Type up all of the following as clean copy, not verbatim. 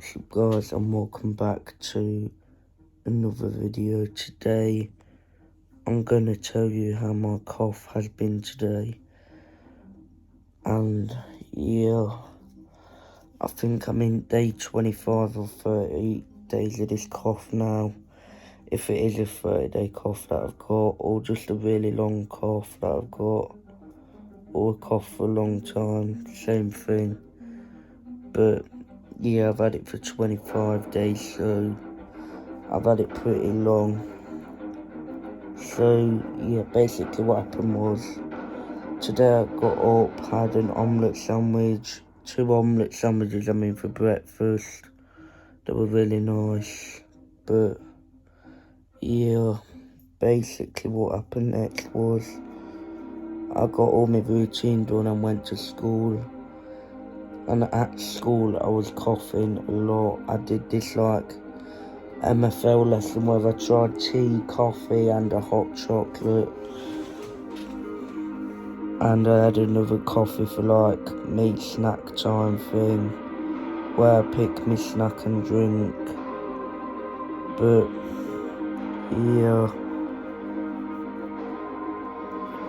What's up guys, and welcome back to another video. Today I'm going to tell you how my cough has been today. And yeah, I think I'm in day 25 or 30 days of this cough now. If it is a 30-day cough that I've got, or just a really long cough that I've got, or a cough for a long time, same thing. But yeah, I've had it for 25 days, so I've had it pretty long. So yeah, basically what happened was, today I got up, had an omelette sandwich, 2 omelette sandwiches for breakfast. They were really nice. But yeah, basically what happened next was, I got all my routine done and went to school. And at school I was coughing a lot. I did this MFL lesson where I tried tea, coffee and a hot chocolate. And I had another coffee for meat snack time thing, where I pick me snack and drink. But yeah,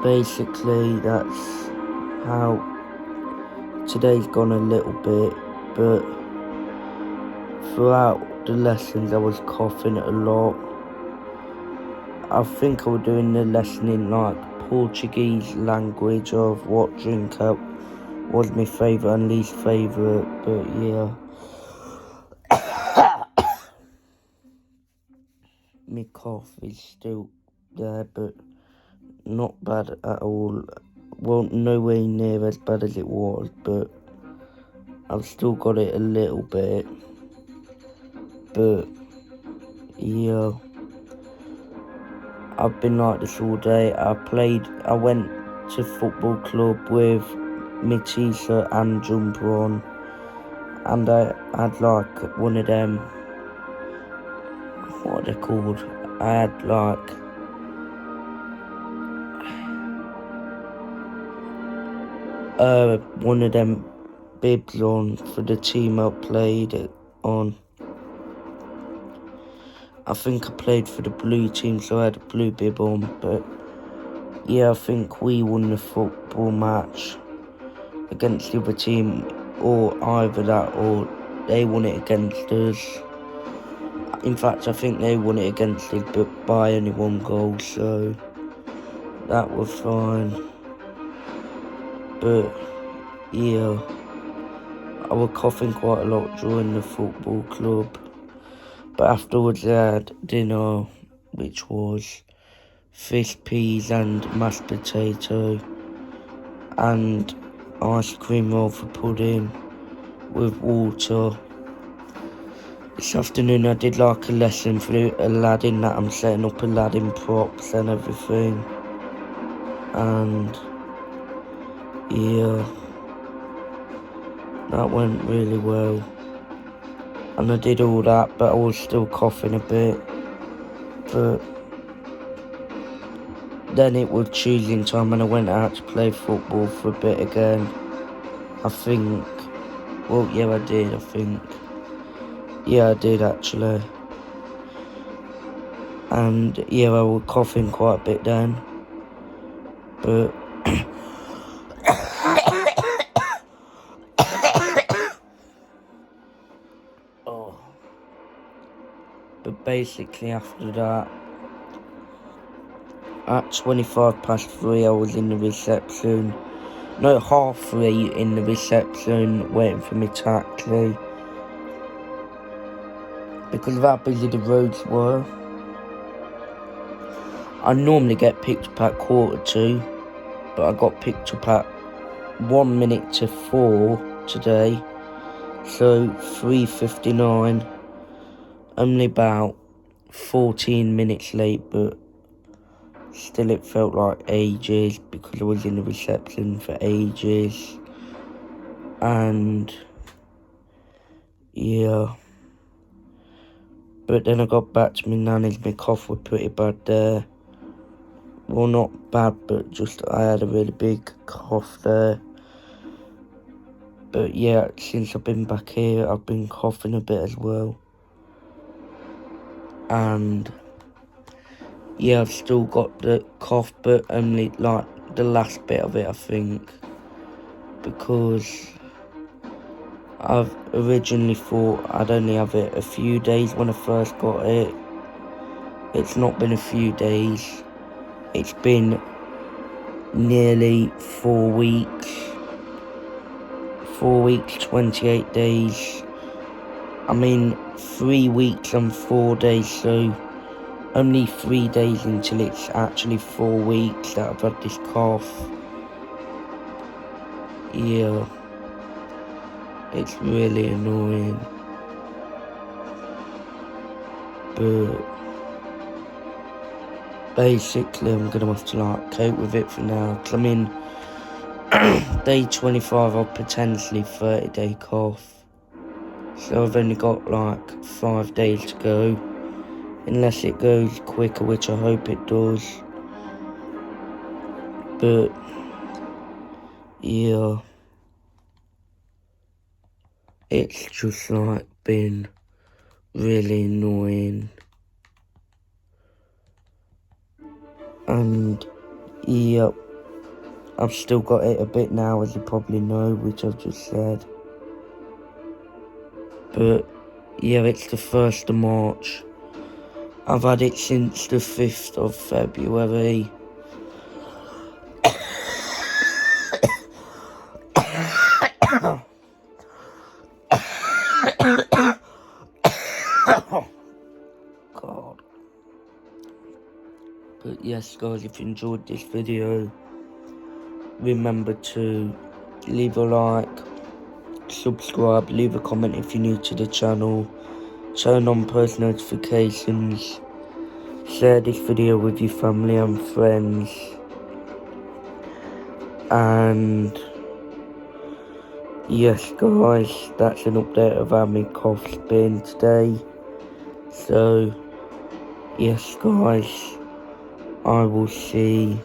basically that's how today's gone a little bit. But throughout the lessons I was coughing a lot. I think I was doing the lesson in Portuguese language of what drink was my favourite and least favourite. But yeah, my cough is still there, but not bad at all. Well, nowhere near as bad as it was, but I've still got it a little bit. But yeah, I've been like this all day. I went to football club with my t-shirt and jumper on, and I had one of them, what are they called? I had one of them bibs on for the team I played it on. I think I played for the blue team, so I had a blue bib on. But yeah, I think we won the football match against the other team, or either that or they won it against us. In fact, I think they won it against us, but by only 1 goal, so that was fine. But yeah, I was coughing quite a lot during the football club. But afterwards I had dinner, which was fish, peas and mashed potato, and ice cream roll for pudding with water. This afternoon I did a lesson for Aladdin, that I'm setting up Aladdin props and everything. And yeah, that went really well. And I did all that, but I was still coughing a bit. But then it was choosing time and I went out to play football for a bit again. I think, well, yeah, I did, I think. Yeah, I did actually. And yeah, I was coughing quite a bit then. But oh. But basically after that, at 3:25 I was in the reception. No, 3:30 in the reception, waiting for my taxi. Because of how busy the roads were. I normally get picked up at 2:45, but I got picked up at 1 minute to 4 today. So 3:59, only about 14 minutes late, but still it felt like ages because I was in the reception for ages. And yeah, but then I got back to my nanny's. My cough was pretty bad there. Well, not bad, but just I had a really big cough there. But yeah, since I've been back here, I've been coughing a bit as well. And yeah, I've still got the cough, but only like the last bit of it, I think. Because I've originally thought I'd only have it a few days when I first got it. It's not been a few days. It's been nearly 4 weeks. 4 weeks, 28 days. I mean, 3 weeks and 4 days, so only 3 days until it's actually 4 weeks that I've had this cough. Yeah. It's really annoying. But basically I'm gonna have to like cope with it for now, because I'm in day 25 of potentially 30-day cough. So I've only got like 5 days to go. Unless it goes quicker, which I hope it does. But yeah. It's just like been really annoying. And yep, I've still got it a bit now, as you probably know, which I've just said. But yeah, it's the 1st of March. I've had it since the 5th of February. God. But yes, guys, if you enjoyed this video, remember to leave a like, subscribe, leave a comment if you're new to the channel, turn on post notifications, share this video with your family and friends, and yes guys, that's an update of how my cough's been today. So yes guys, I will see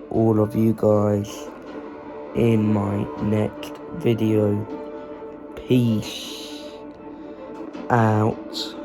all of you guys in my next video. Peace out.